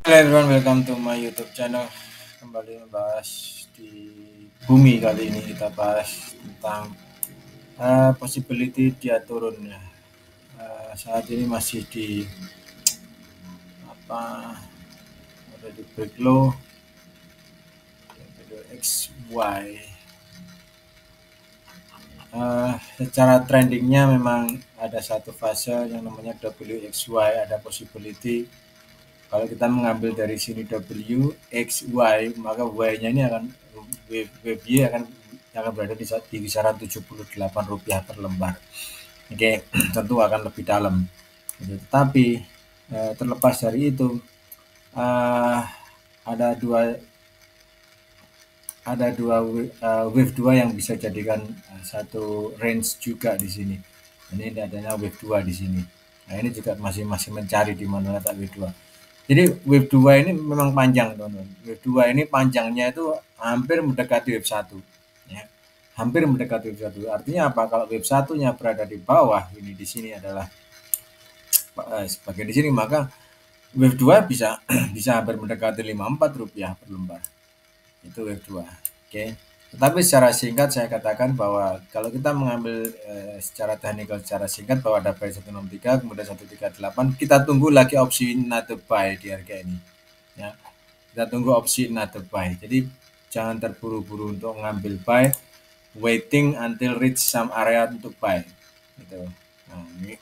Hello everyone, welcome to my YouTube channel. Kembali membahas di bumi kali ini kita bahas tentang possibility dia turun ya. Saat ini masih di apa ada di break low XY. Secara trendingnya memang ada satu fase yang namanya WXY, ada possibility kalau kita mengambil dari sini W, X, Y, maka Y-nya ini akan wave Y akan berada di kisaran Rp78 per lembar. Oke, tentu akan lebih dalam. Tetapi terlepas dari itu, uh, ada dua wave 2 yang bisa jadikan satu range juga di sini. Ini adanya wave 2 di sini. Nah, ini juga masih mencari di mana letak wave 2. Jadi wave 2 ini memang panjang, teman-teman. Wave 2 ini panjangnya itu hampir mendekati wave 1. Ya. Hampir mendekati wave 1. Artinya apa? Kalau wave 1-nya berada di bawah, ini di sini adalah sebagai di sini, maka wave 2 bisa bisa hampir mendekati Rp54 per lembar. Itu wave 2. Oke. Tetapi secara singkat saya katakan bahwa kalau kita mengambil secara teknikal secara singkat bahwa ada buy 163 kemudian 138, kita tunggu lagi opsi another buy di harga ini. Ya. Kita tunggu opsi another buy. Jadi jangan terburu-buru untuk mengambil buy, waiting until reach some area untuk buy. Gitu. Nah, ini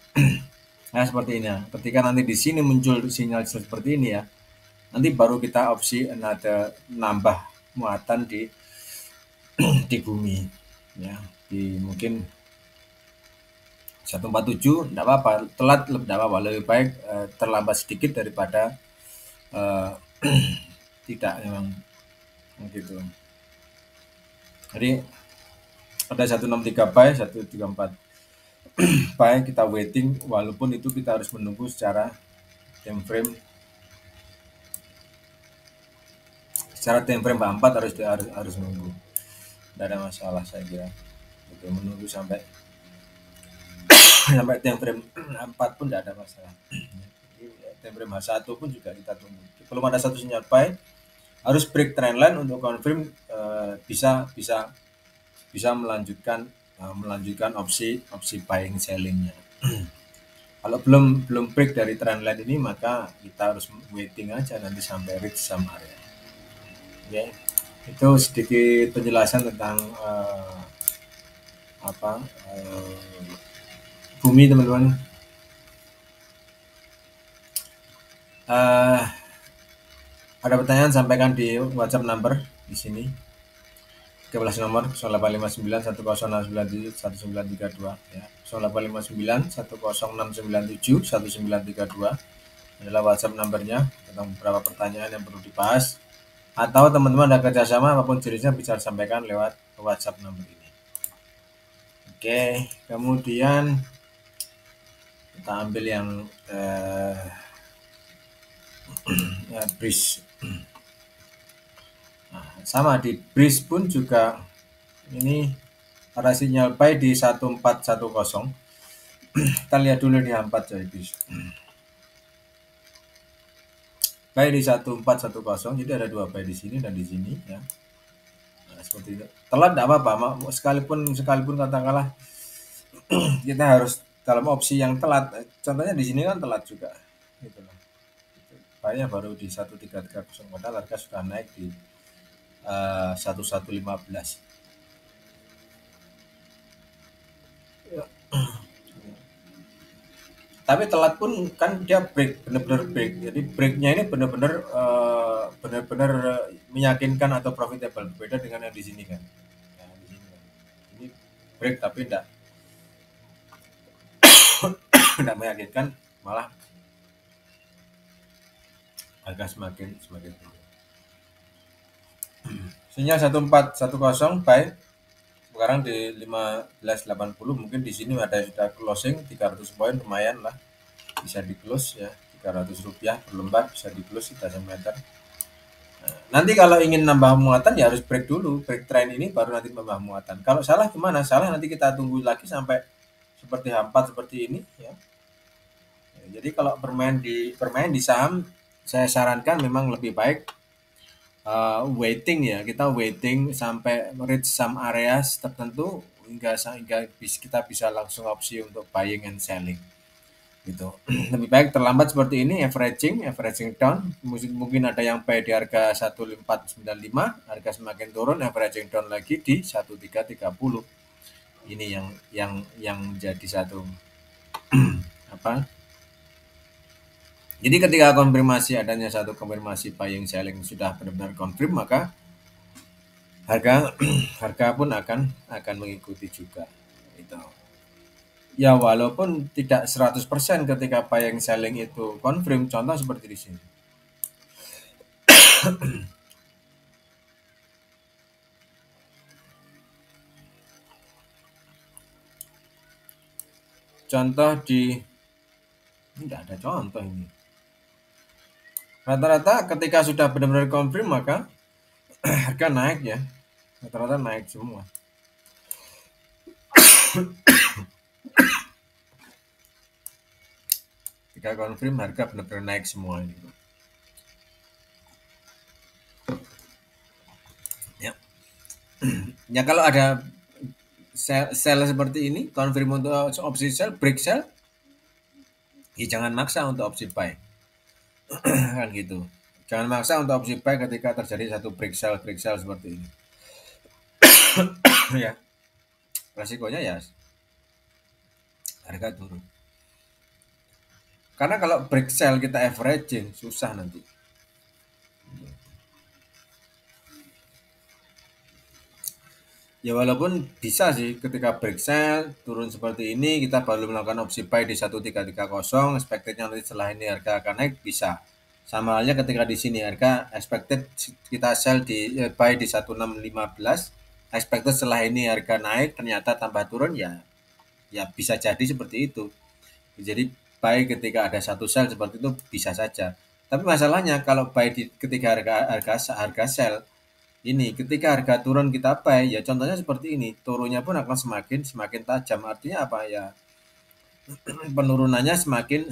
nah seperti ini ya. Ketika nanti di sini muncul sinyal seperti ini ya, nanti baru kita opsi another nambah muatan di bumi ya, di mungkin 147 enggak apa-apa, telat enggak apa-apa, lebih baik terlambat sedikit daripada tidak memang gitu. Jadi ada 163 buy, 134 buy, kita waiting, walaupun itu kita harus menunggu secara time frame 4 harus menunggu. Tidak ada masalah saya kira. Itu menunggu sampai time frame 4 pun tidak ada masalah. Time frame H1 pun juga kita tunggu. Belum ada satu sinyal buy, harus break trendline untuk confirm bisa melanjutkan opsi buying sellingnya. Kalau belum break dari trendline ini, maka kita harus waiting aja nanti sampai reach some area. Oke, itu sedikit penjelasan tentang bumi, teman-teman. Ada pertanyaan sampaikan di WhatsApp number di sini. 13 nomor 0859 1069 1932 ya. 0859 1069 1932 adalah WhatsApp numbernya tentang beberapa pertanyaan yang perlu dibahas, atau teman-teman ada kerjasama apapun jenisnya bisa disampaikan lewat WhatsApp nomor ini. Oke, kemudian kita ambil yang ya, bridge. Nah, sama di bridge pun juga ini ada sinyal buy di 1410. Kita lihat dulu di 4 coy bridge. Buy di 1410, jadi ada dua buy di sini dan di sini ya. Nah, seperti itu. Telat tidak apa-apa, sekalipun katakanlah kita harus dalam opsi yang telat. Contohnya di sini kan telat juga. Gitu loh. Buy-nya baru di 1330, padahal harga sudah naik di 1115. Tapi telat pun kan dia break, benar-benar break. Jadi breaknya ini benar-benar meyakinkan atau profitable. Beda dengan yang di sini kan. Nah, di sini kan. Ini break tapi tidak meyakinkan, malah harga semakin turun. Sinyal 1410 buy sekarang di 1580, mungkin di sini ada sudah closing 300 poin, lumayan lah, bisa di close ya, Rp300 per lembar bisa di close, kita meter. Nah, nanti kalau ingin nambah muatan ya harus break dulu, break trend ini baru nanti nambah muatan. Kalau salah gimana? Salah nanti kita tunggu lagi sampai seperti H4 seperti ini ya. Jadi kalau bermain di saham saya sarankan memang lebih baik waiting ya, kita waiting sampai reach some areas tertentu hingga kita bisa langsung opsi untuk buying and selling gitu. Lebih baik terlambat seperti ini, averaging down, mungkin ada yang buy di harga 1495, harga semakin turun averaging down lagi di 1330. Ini yang menjadi satu apa? Jadi ketika konfirmasi adanya satu konfirmasi buying selling sudah benar-benar confirm, maka harga harga pun akan mengikuti juga. Itu. Ya walaupun tidak 100% ketika buying selling itu confirm, contoh seperti di sini. Contoh ini tidak ada contoh ini. Rata-rata ketika sudah benar-benar confirm maka harga naik ya. Rata-rata naik semua. Ketika confirm harga benar-benar naik semua ini. Ya. Ya kalau ada sell seperti ini, confirm untuk opsi sell, break sell, ya jangan maksa untuk opsi buy. Kan gitu. Jangan maksa untuk opsi buy ketika terjadi satu break sell seperti ini. Ya. Resikonya ya harga turun. Karena kalau break sell kita averaging susah nanti. Ya walaupun bisa sih ketika break sell turun seperti ini kita baru melakukan opsi buy di 1330, expectednya nanti setelah ini harga akan naik, bisa. Sama halnya ketika di sini harga expected kita sell di buy di 1615, expected setelah ini harga naik ternyata tambah turun, ya bisa jadi seperti itu. Jadi buy ketika ada satu sell seperti itu bisa saja. Tapi masalahnya kalau buy ketika harga sell ini ketika harga turun kita buy, ya contohnya seperti ini, turunnya pun akan semakin tajam. Artinya apa ya? Penurunannya semakin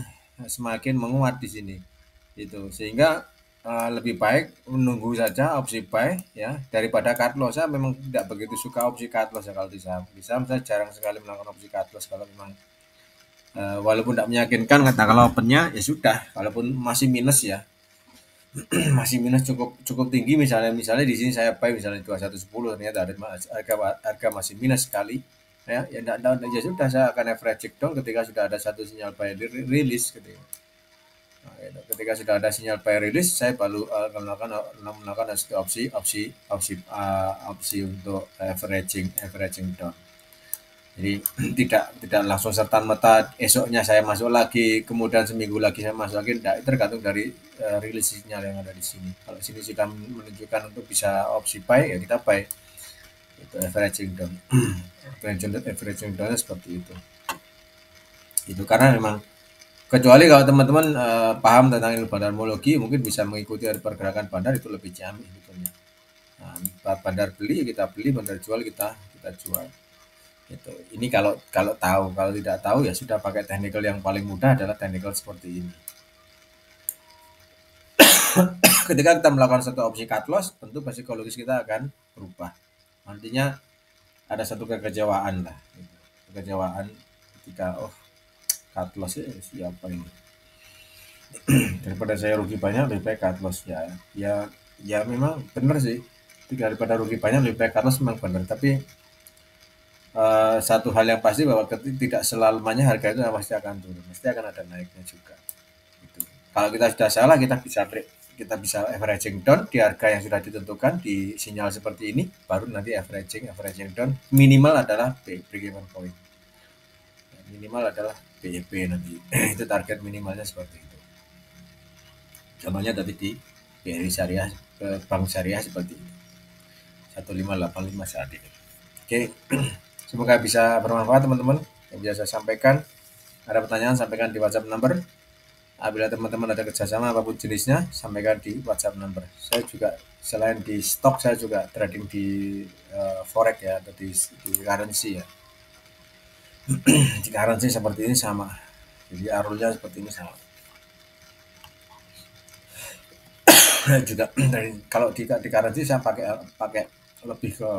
menguat di sini. Itu sehingga lebih baik menunggu saja opsi buy ya daripada cut loss. Saya memang tidak begitu suka opsi cut loss ya kalau di saham. Di saham saya jarang sekali melakukan opsi cut loss kalau memang walaupun tidak meyakinkan katakanlah opennya ya sudah, walaupun masih minus ya. Masih minus cukup tinggi, misalnya di sini saya buy misalnya 2110 ternyata harga masih minus sekali ya ya sudah, saya akan average down ketika sudah ada satu sinyal buy release ketika sudah ada sinyal buy release saya baru melakukan opsi untuk averaging down. Jadi tidak langsung serta merta esoknya saya masuk lagi, kemudian seminggu lagi saya masuk lagi, tidak, tergantung dari rilis sinyal yang ada di sini. Kalau sini sudah menunjukkan untuk bisa opsi buy, ya kita buy. Itu averaging down. averaging down seperti itu. Itu karena memang kecuali kalau teman-teman paham tentang ilmu bandarmologi, mungkin bisa mengikuti pergerakan bandar, itu lebih jamin sebetulnya. Nah, bandar beli kita beli, bandar jual kita jual. Gitu. Ini kalau tahu, kalau tidak tahu ya sudah pakai technical yang paling mudah adalah technical seperti ini. Ketika kita melakukan satu opsi cut loss, tentu psikologis kita akan berubah. Nantinya ada satu kekecewaan lah, gitu. Kekecewaan ketika cut loss siapa ini? Daripada saya rugi banyak lebih baik cut loss ya memang benar sih. Daripada rugi banyak lebih baik cut loss, memang benar, tapi satu hal yang pasti bahwa tidak selamanya harga itu pasti akan turun, pasti akan ada naiknya juga. Gitu. Kalau kita sudah salah, kita bisa averaging down di harga yang sudah ditentukan di sinyal seperti ini, baru nanti averaging down minimal adalah break-even point, minimal adalah BEP nanti. Itu target minimalnya seperti itu. Contohnya tadi di BRI Syariah, Bank Syariah seperti itu 1585 saat ini. Oke. Semoga bisa bermanfaat teman-teman yang bisa saya sampaikan. Ada pertanyaan sampaikan di WhatsApp number. Apabila teman-teman ada kerjasama apapun jenisnya, sampaikan di WhatsApp number. Saya juga selain di stok, saya juga trading di forex ya, atau di currency ya. Di currency seperti ini sama. Jadi arulnya seperti ini sama. juga kalau di currency saya pakai pakai lebih ke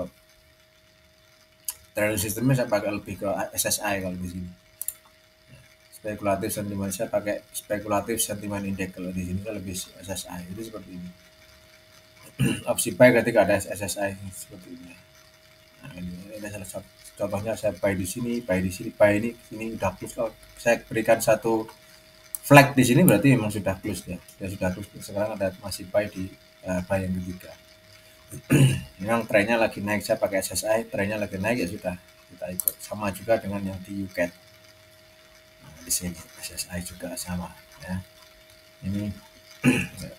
trading sistemnya, saya pakai lebih ke SSI kalau di sini. Spekulatif sentimen saya pakai spekulatif sentimen indeks, kalau di sini kan lebih SSI. Itu seperti ini. Opsi buy ketika ada SSI seperti ini. Nah, ini salah satu contohnya, saya buy di sini, buy di sini, buy ini udah close. Kalau saya berikan satu flag di sini berarti memang sudah close ya. Sudah close. Sekarang ada masih buy di buy yang ketiga. Memang trennya lagi naik, saya pakai SSI, trennya lagi naik ya sudah kita ikut. Sama juga dengan yang di UCAT. Nah, di sini SSI juga sama ya. Ini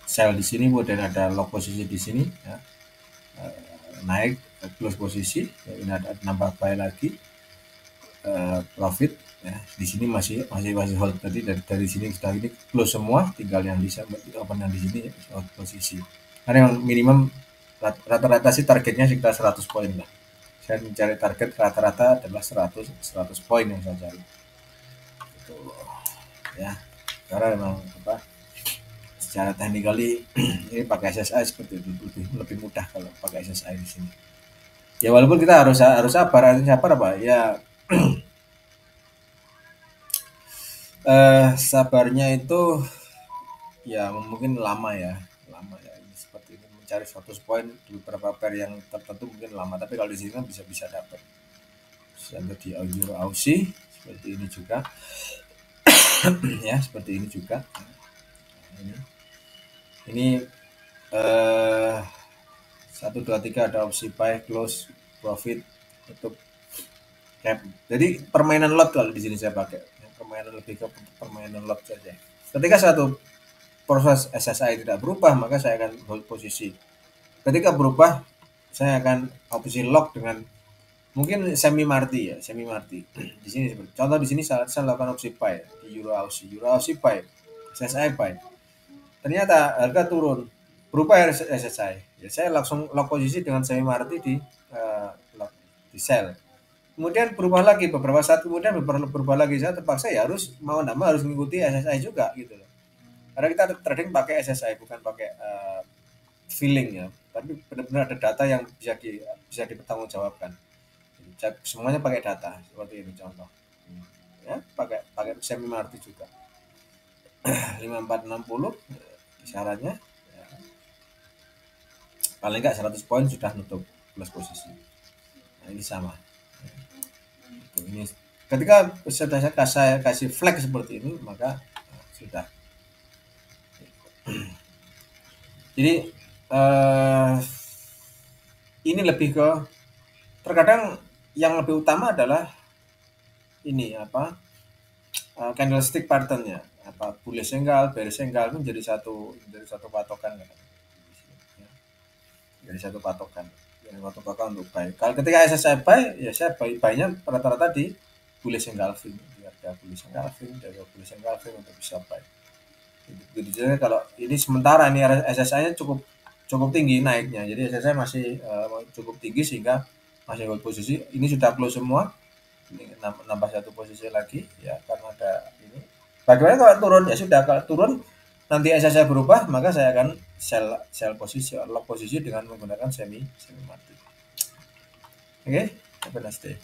sell di sini, kemudian ada lock posisi di sini ya. Naik close posisi ya, ini ada nambah buy lagi, profit ya. Di sini masih hold, tadi dari sini sudah ini close semua, tinggal yang bisa open yang di sini ya, hold posisi. Karena yang minimum rata-rata sih targetnya sekitar 100 poin lah. Saya mencari target rata-rata adalah 100 poin yang saya cari. Gitu. Ya. Karena memang secara technically ini pakai SSI seperti itu lebih mudah kalau pakai SSI di sini. Ya walaupun kita harus sabar apa ya. Sabarnya itu ya mungkin lama ya ini seperti ini, mencari 100 poin di beberapa pair yang tertentu mungkin lama, tapi kalau di sini kan bisa dapat. Sampai di Euro Aussie seperti ini juga. Ya seperti ini juga. Ini 1 2 3 ada opsi buy, close, profit, tutup, cap. Jadi permainan lot kalau di sini saya pakai. Permainan lebih ke permainan lot saja. Ketika satu proses SSI tidak berubah, maka saya akan hold posisi. Ketika berubah, saya akan opsi lock dengan mungkin semi marti ya, semi marti. Di sini contoh di sini saya lakukan opsi buy di Euro Aussie buy, SSI buy. Ternyata harga turun, berubah SSI. Ya, saya langsung lock posisi dengan semi marti di sell. Kemudian berubah lagi beberapa saat kemudian berubah lagi, saya terpaksa ya harus mau harus mengikuti SSI juga gitu loh. Karena kita trading pakai SSI bukan pakai feeling ya, tapi benar-benar ada data yang bisa dipertanggungjawabkan. Semuanya pakai data seperti ini contoh. Ya, pakai semi marti juga. 5460 kisarannya ya. Paling enggak 100 poin sudah nutup plus posisi. Nah, ini sama. Ini ketika saya kasih flag seperti ini, maka sudah. Jadi ini lebih ke, terkadang yang lebih utama adalah ini candlestick patternnya, bullish enggal, bearish enggal menjadi satu patokan ya. Jadi satu patokan untuk buy. Kalau ketika SSI buy, ya saya buy-nya rata-rata di bullish engulfing, di harga bullish engulfing untuk bisa buy. Jadi kalau ini sementara ini SSI-nya cukup tinggi naiknya, jadi SSI masih cukup tinggi sehingga masih hold posisi. Ini sudah close semua, ini nambah satu posisi lagi ya, karena ada ini. Bagaimana kalau turun? Ya sudah, kalau turun nanti SSI berubah, maka saya akan sell posisi, lock posisi dengan menggunakan semi marti. Oke, have a nice day.